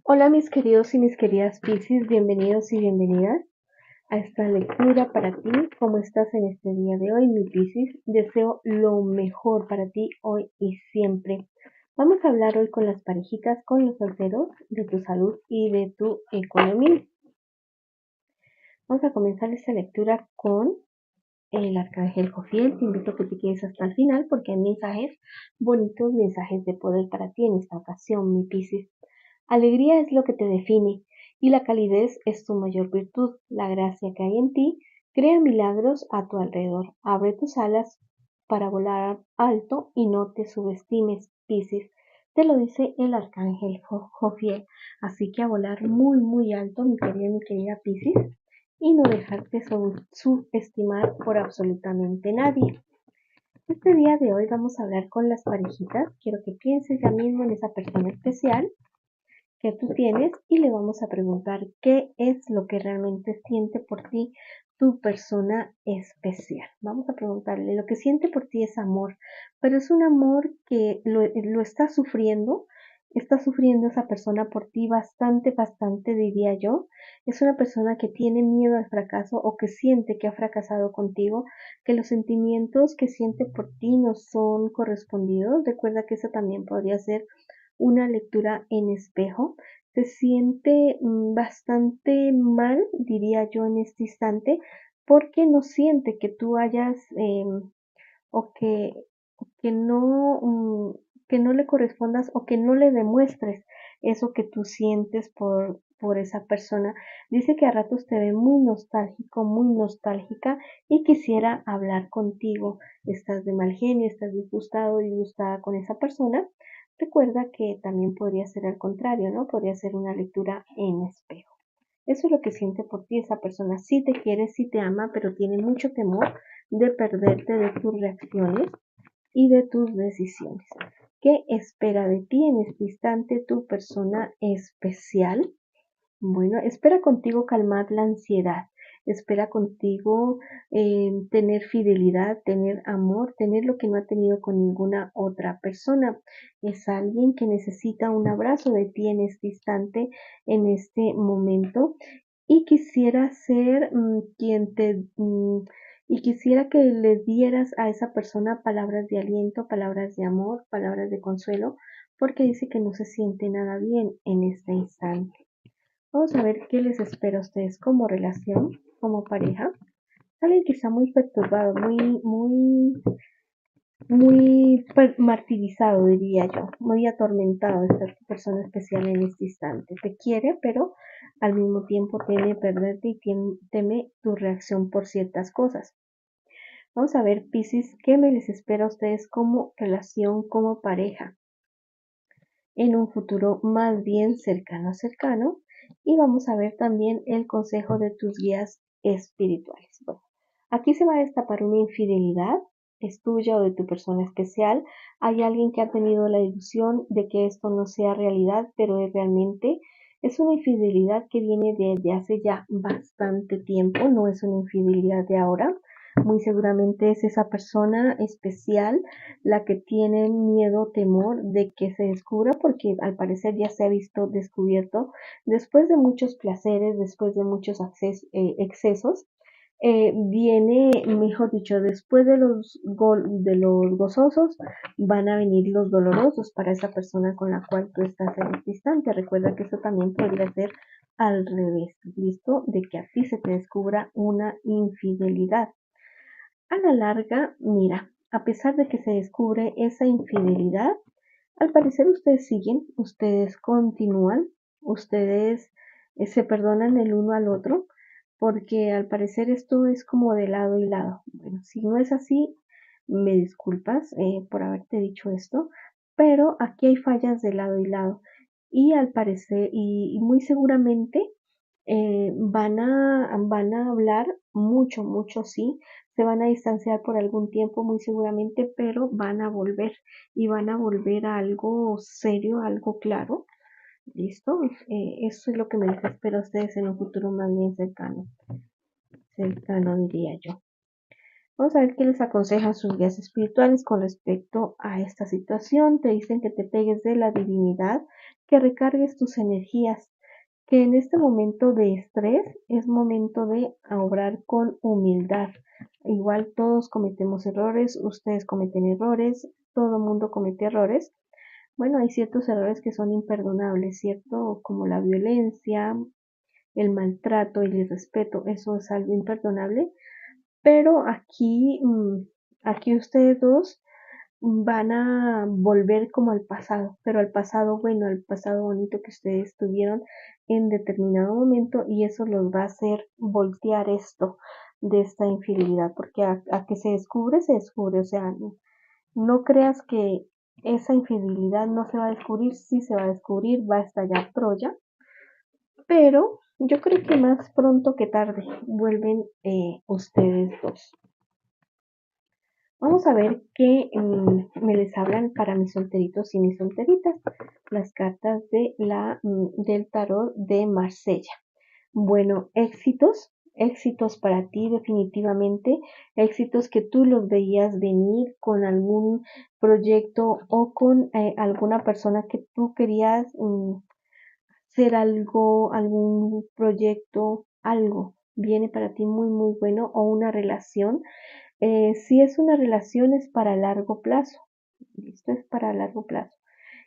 Hola mis queridos y mis queridas Piscis, bienvenidos y bienvenidas a esta lectura para ti. ¿Cómo estás en este día de hoy, mi Piscis? Deseo lo mejor para ti hoy y siempre. Vamos a hablar hoy con las parejitas, con los solteros, de tu salud y de tu economía. Vamos a comenzar esta lectura con el arcángel Jofiel. Te invito a que te quedes hasta el final porque hay mensajes bonitos, mensajes de poder para ti en esta ocasión, mi Piscis. Alegría es lo que te define y la calidez es tu mayor virtud. La gracia que hay en ti crea milagros a tu alrededor. Abre tus alas para volar alto y no te subestimes, Piscis. Te lo dice el arcángel Jofiel. Así que a volar muy, muy alto, mi querida Piscis, y no dejarte subestimar por absolutamente nadie. Este día de hoy vamos a hablar con las parejitas. Quiero que pienses ya mismo en esa persona especial que tú tienes y le vamos a preguntar qué es lo que realmente siente por ti tu persona especial. Vamos a preguntarle, lo que siente por ti es amor, pero es un amor que lo está sufriendo esa persona por ti bastante, diría yo. Es una persona que tiene miedo al fracaso o que siente que ha fracasado contigo, que los sentimientos que siente por ti no son correspondidos. Recuerda que eso también podría ser una lectura en espejo. Se siente bastante mal, diría yo, en este instante, porque no siente que tú hayas o que no, que no le correspondas o que no le demuestres eso que tú sientes por esa persona. Dice que a ratos te ve muy nostálgico, muy nostálgica y quisiera hablar contigo. Estás de mal genio, estás disgustado, disgustada con esa persona. Recuerda que también podría ser al contrario, ¿no? Podría ser una lectura en espejo. Eso es lo que siente por ti esa persona. Sí te quiere, sí te ama, pero tiene mucho temor de perderte de tus reacciones y de tus decisiones. ¿Qué espera de ti en este instante tu persona especial? Bueno, espera contigo calmar la ansiedad, espera contigo tener fidelidad, tener amor, tener lo que no ha tenido con ninguna otra persona. Es alguien que necesita un abrazo de ti en este instante, en este momento, y quisiera ser y quisiera que le dieras a esa persona palabras de aliento, palabras de amor, palabras de consuelo, porque dice que no se siente nada bien en este instante. Vamos a ver qué les espera a ustedes como relación, como pareja. Alguien que está muy perturbado, muy martirizado, diría yo, muy atormentado de esta persona especial en este instante. Te quiere, pero al mismo tiempo teme perderte y teme tu reacción por ciertas cosas. Vamos a ver, Piscis, qué me les espera a ustedes como relación, como pareja, en un futuro más bien cercano. Y vamos a ver también el consejo de tus guías espirituales. Bueno, aquí se va a destapar una infidelidad, es tuya o de tu persona especial. Hay alguien que ha tenido la ilusión de que esto no sea realidad, pero es una infidelidad que viene desde hace ya bastante tiempo, no es una infidelidad de ahora. Muy seguramente es esa persona especial la que tiene miedo, temor de que se descubra, porque al parecer ya se ha visto descubierto después de muchos placeres, después de muchos excesos. Viene, mejor dicho, después de los gozosos, van a venir los dolorosos para esa persona con la cual tú estás en este instante. Recuerda que eso también podría ser al revés, ¿listo? De que a ti se te descubra una infidelidad. A la larga, mira, a pesar de que se descubre esa infidelidad, al parecer ustedes siguen, ustedes continúan, ustedes se perdonan el uno al otro, porque al parecer esto es como de lado y lado. Bueno, si no es así, me disculpas por haberte dicho esto, pero aquí hay fallas de lado y lado. Y al parecer, y muy seguramente van a hablar mucho, sí, se van a distanciar por algún tiempo muy seguramente, pero van a volver y van a volver a algo serio, algo claro. ¿Listo? Eso es lo que me les espera a ustedes en un futuro más bien cercano, diría yo. Vamos a ver qué les aconsejan sus guías espirituales con respecto a esta situación. Te dicen que te pegues de la divinidad, que recargues tus energías, que en este momento de estrés es momento de obrar con humildad. Igual todos cometemos errores, ustedes cometen errores, todo mundo comete errores. Bueno, hay ciertos errores que son imperdonables, ¿cierto? Como la violencia, el maltrato, el irrespeto, eso es algo imperdonable. Pero aquí ustedes dos van a volver como al pasado, pero al pasado bueno, al pasado bonito que ustedes tuvieron en determinado momento, y eso los va a hacer voltear esto de esta infidelidad, porque a que se descubre, o sea, no creas que esa infidelidad no se va a descubrir, sí se va a descubrir, va a estallar Troya, pero yo creo que más pronto que tarde vuelven ustedes dos. Vamos a ver qué me les hablan para mis solteritos y mis solteritas. Las cartas del tarot de Marsella. Bueno, éxitos para ti definitivamente, éxitos que tú los veías venir con algún proyecto o con alguna persona que tú querías hacer algo, algún proyecto, algo. Viene para ti muy, muy bueno, o una relación. Si es una relación es para largo plazo, esto es para largo plazo.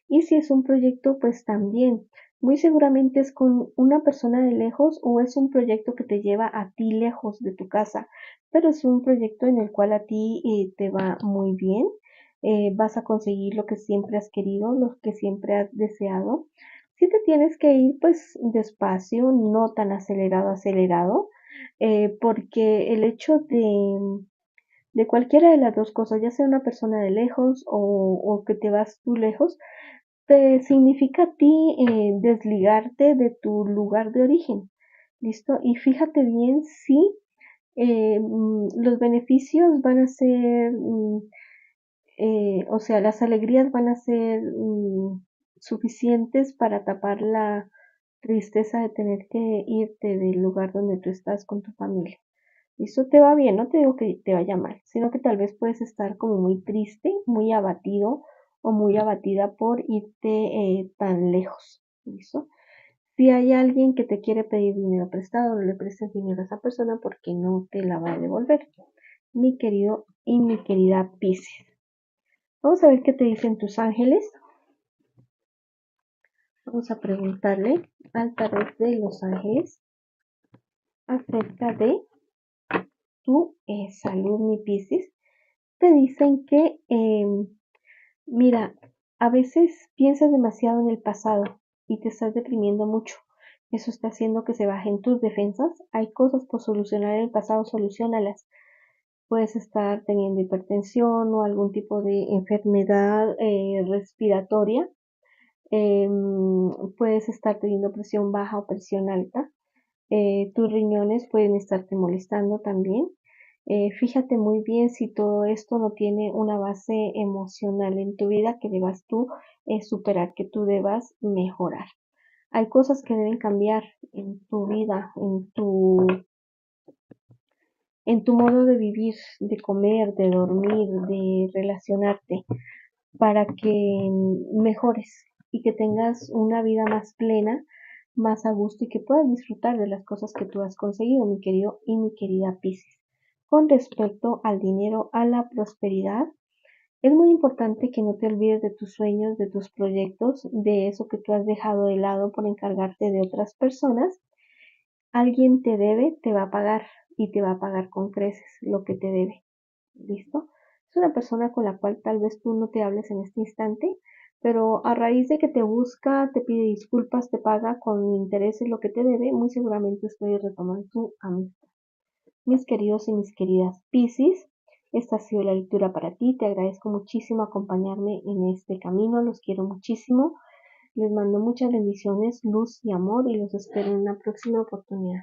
Y si es un proyecto, pues también, muy seguramente es con una persona de lejos, o es un proyecto que te lleva a ti lejos de tu casa, pero es un proyecto en el cual a ti te va muy bien, vas a conseguir lo que siempre has querido, lo que siempre has deseado. Si te tienes que ir, pues despacio, no tan acelerado, porque el hecho de cualquiera de las dos cosas, ya sea una persona de lejos o que te vas tú lejos, te significa a ti desligarte de tu lugar de origen. ¿Listo? Y fíjate bien si los beneficios van a ser, o sea, las alegrías van a ser suficientes para tapar la tristeza de tener que irte del lugar donde tú estás con tu familia. Eso te va bien, no te digo que te vaya mal, sino que tal vez puedes estar como muy triste, muy abatido o muy abatida por irte tan lejos. ¿Listo? Si hay alguien que te quiere pedir dinero prestado, no le prestes dinero a esa persona porque no te la va a devolver. Mi querido y mi querida Piscis. Vamos a ver qué te dicen tus ángeles. Vamos a preguntarle al tarot de los ángeles acerca de tu salud, mi Piscis. Te dicen que, mira, a veces piensas demasiado en el pasado y te estás deprimiendo mucho. Eso está haciendo que se bajen tus defensas. Hay cosas por solucionar en el pasado, solucionalas. Puedes estar teniendo hipertensión o algún tipo de enfermedad respiratoria. Puedes estar teniendo presión baja o presión alta. Tus riñones pueden estarte molestando también. Fíjate muy bien si todo esto no tiene una base emocional en tu vida que debas tú superar, que tú debas mejorar. Hay cosas que deben cambiar en tu vida, en tu modo de vivir, de comer, de dormir, de relacionarte, para que mejores y que tengas una vida más plena, más a gusto, y que puedas disfrutar de las cosas que tú has conseguido, mi querido y mi querida Piscis. Con respecto al dinero, a la prosperidad, es muy importante que no te olvides de tus sueños, de tus proyectos, de eso que tú has dejado de lado por encargarte de otras personas. Alguien te debe, te va a pagar, y te va a pagar con creces lo que te debe. ¿Listo? Es una persona con la cual tal vez tú no te hables en este instante, pero a raíz de que te busca, te pide disculpas, te paga con intereses lo que te debe, muy seguramente ustedes retoman tu amistad. Mis queridos y mis queridas Piscis, esta ha sido la lectura para ti. Te agradezco muchísimo acompañarme en este camino. Los quiero muchísimo. Les mando muchas bendiciones, luz y amor, y los espero en una próxima oportunidad.